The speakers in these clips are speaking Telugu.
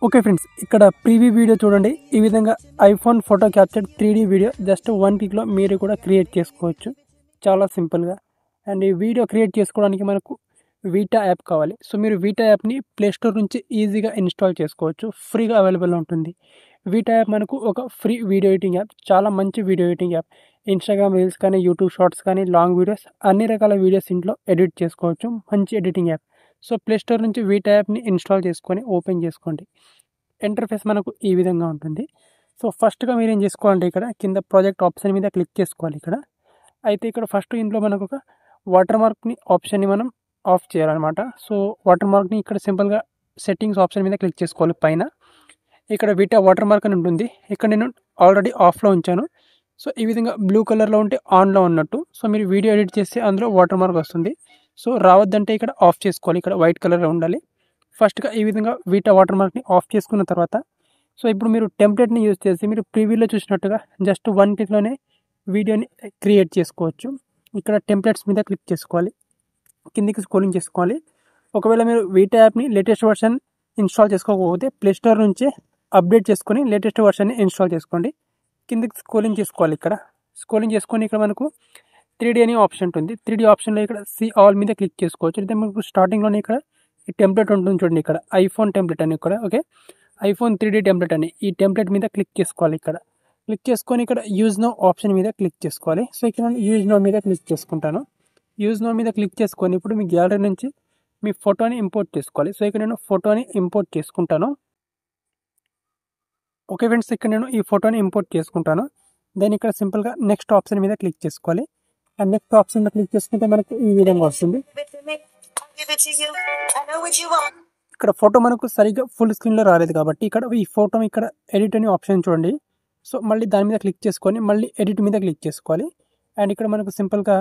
ఓకే ఫ్రెండ్స్, ఇక్కడ ప్రీవ్యూ వీడియో చూడండి. ఈ విధంగా iPhone photo capture 3D video just 1 క్లిక్లో మీరు కూడా క్రియేట్ చేసుకోవచ్చు చాలా సింపుల్గా. అండ్ ఈ వీడియో క్రియేట్ చేసుకోవడానికి మనకు వీటా యాప్ కావాలి. సో మీరు వీటా యాప్ని ప్లేస్టోర్ నుంచి ఈజీగా ఇన్స్టాల్ చేసుకోవచ్చు, ఫ్రీగా అవైలబుల్ ఉంటుంది. వీటా యాప్ మనకు ఒక ఫ్రీ వీడియో ఎడిటింగ్ యాప్, చాలా మంచి video editing app. Instagram reels కానీ, యూట్యూబ్ షార్ట్స్ కానీ, లాంగ్ వీడియోస్, అన్ని రకాల వీడియోస్ ఇంట్లో ఎడిట్ చేసుకోవచ్చు. మంచి ఎడిటింగ్ యాప్. సో ప్లేస్టోర్ నుంచి వీటా యాప్ని ఇన్స్టాల్ చేసుకొని ఓపెన్ చేసుకోండి. ఇంటర్ఫేస్ మనకు ఈ విధంగా ఉంటుంది. సో ఫస్ట్గా మీరు ఏం చేసుకోవాలంటే ఇక్కడ కింద ప్రాజెక్ట్ ఆప్షన్ మీద క్లిక్ చేసుకోవాలి. అయితే ఇక్కడ ఫస్ట్ ఇంట్లో మనకు ఒక వాటర్ మార్క్ని ఆప్షన్ని మనం ఆఫ్ చేయాలన్నమాట. సో వాటర్ మార్క్ని ఇక్కడ సింపుల్గా సెట్టింగ్స్ ఆప్షన్ మీద క్లిక్ చేసుకోవాలి. పైన ఇక్కడ వీటా వాటర్ మార్క్ అని ఉంటుంది. ఇక్కడ నేను ఆల్రెడీ ఆఫ్లో ఉంచాను. సో ఈ విధంగా బ్లూ కలర్లో ఉంటే ఆన్లో ఉన్నట్టు. సో మీరు వీడియో ఎడిట్ చేస్తే అందులో వాటర్ మార్క్ వస్తుంది. సో రావద్దంటే ఇక్కడ ఆఫ్ చేసుకోవాలి. ఇక్కడ వైట్ కలర్లో ఉండాలి. ఫస్ట్గా ఈ విధంగా వీటా వాటర్ మార్క్ని ఆఫ్ చేసుకున్న తర్వాత సో ఇప్పుడు మీరు టెంప్లెట్ని యూజ్ చేసి మీరు ప్రీవ్యూలో చూసినట్టుగా జస్ట్ 1 క్లిక్లోనే వీడియోని క్రియేట్ చేసుకోవచ్చు. ఇక్కడ టెంప్లెట్స్ మీద క్లిక్ చేసుకోవాలి, కిందికి స్క్రోలింగ్ చేసుకోవాలి. ఒకవేళ మీరు వీటా యాప్ని లేటెస్ట్ వర్షన్ ఇన్స్టాల్ చేసుకోకపోతే ప్లేస్టోర్ నుంచే అప్డేట్ చేసుకొని లేటెస్ట్ వర్షన్ని ఇన్స్టాల్ చేసుకోండి. కిందికి స్క్రోలింగ్ చేసుకోవాలి. ఇక్కడ స్క్రోలింగ్ చేసుకొని ఇక్కడ మనకు 3D అనే ఆప్షన్ ఉంటుంది. 3D ఆప్షన్లో ఇక్కడ సీ ఆల్ మీద క్లిక్ చేసుకోవచ్చు. అయితే మనకు స్టార్టింగ్లోనే ఇక్కడ ఈ టెంప్లెట్ ఉంటుంది చూడండి, ఇక్కడ ఐఫోన్ టెంప్లెట్ అని ఇక్కడ ఓకే ఐఫోన్ 3D టెంప్లెట్ అని ఈ టెంప్లెట్ మీద క్లిక్ చేసుకోవాలి. ఇక్కడ క్లిక్ చేసుకొని ఇక్కడ యూజ్ నో ఆప్షన్ మీద క్లిక్ చేసుకోవాలి. సో ఇక్కడ నేను యూజ్ నో మీద క్లిక్ చేసుకుంటాను. యూజ్ నో మీద క్లిక్ చేసుకొని ఇప్పుడు మీ గ్యాలరీ నుంచి మీ ఫోటోని ఇంపోర్ట్ చేసుకోవాలి. సో ఇక్కడ నేను ఫోటోని ఇంపోర్ట్ చేసుకుంటాను. ఓకే ఫ్రెండ్స్, ఇక్కడ నేను ఈ ఫోటోని ఇంపోర్ట్ చేసుకుంటాను. దెన్ ఇక్కడ సింపుల్గా నెక్స్ట్ ఆప్షన్ మీద క్లిక్ చేసుకోవాలి. అండ్ నెక్స్ట్ ఆప్షన్ మీద క్లిక్ చేసుకుంటే మనకు ఈ విధంగా వస్తుంది. ఇక్కడ ఫోటో మనకు సరిగ్గా ఫుల్ స్క్రీన్లో రాలేదు కాబట్టి ఇక్కడ ఈ ఫోటో ఇక్కడ ఎడిట్ అనే ఆప్షన్ చూడండి. సో మళ్ళీ దాని మీద క్లిక్ చేసుకొని మళ్ళీ ఎడిట్ మీద క్లిక్ చేసుకోవాలి. అండ్ ఇక్కడ మనకు సింపుల్గా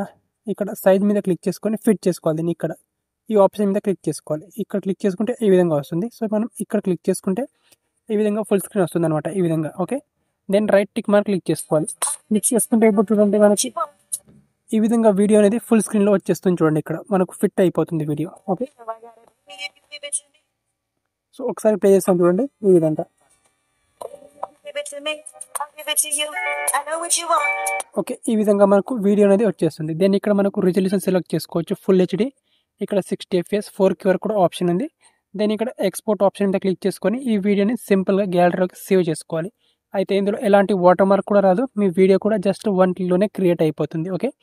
ఇక్కడ సైజ్ మీద క్లిక్ చేసుకొని ఫిట్ చేసుకోవాలి. దీన్ని ఇక్కడ ఈ ఆప్షన్ మీద క్లిక్ చేసుకోవాలి. ఇక్కడ క్లిక్ చేసుకుంటే ఈ విధంగా వస్తుంది. సో మనం ఇక్కడ క్లిక్ చేసుకుంటే ఈ విధంగా ఫుల్ స్క్రీన్ వస్తుంది అనమాట. ఈ విధంగా okay. Then right tick mark click చేసుకోవాలి. క్లిక్ చేసుకుంటే ఇప్పుడు చూడండి మనకి ఈ విధంగా వీడియో అనేది ఫుల్ స్క్రీన్లో వచ్చేస్తుంది. చూడండి ఇక్కడ మనకు ఫిట్ అయిపోతుంది వీడియో. ఓకే, సో ఒకసారి ప్లే చేస్తాం చూడండి ఈ విధంగా. ఓకే, ఈ విధంగా మనకు వీడియో అనేది వచ్చేస్తుంది. దెన్ ఇక్కడ మనకు రిజల్యూషన్ సెలెక్ట్ చేసుకోవచ్చు. ఫుల్ హెచ్డి, ఇక్కడ 60 FPS 4K వరకు కూడా ఆప్షన్ ఉంది. దెన్ ఇక్కడ ఎక్స్పోర్ట్ ఆప్షన్ మీద క్లిక్ చేసుకొని ఈ వీడియోని సింపుల్గా గ్యాలరీలోకి సేవ్ చేసుకోవాలి. అయితే ఇందులో ఎలాంటి వాటర్ మార్క్ కూడా రాదు. మీ వీడియో కూడా జస్ట్ 1 క్లిక్లోనే క్రియేట్ అయిపోతుంది. ఓకే.